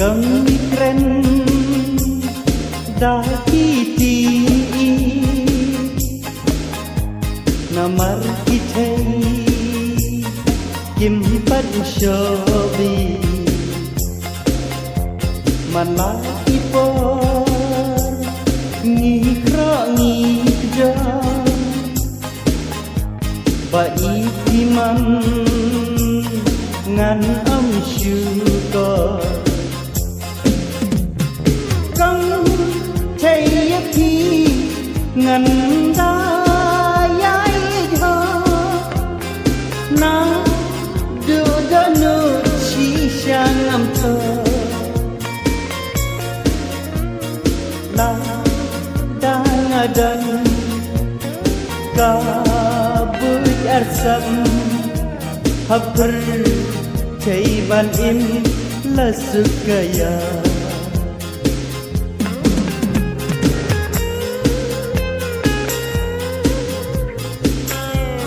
Căng kren dakiti namar kitay kim pan shobi manaki por ngi kra ngi ja ba itiman ngan am syukur ngân da yai ha na du da nu chi sang am thơ la da ngadan ka bui arsam habr chai ban im la sukaya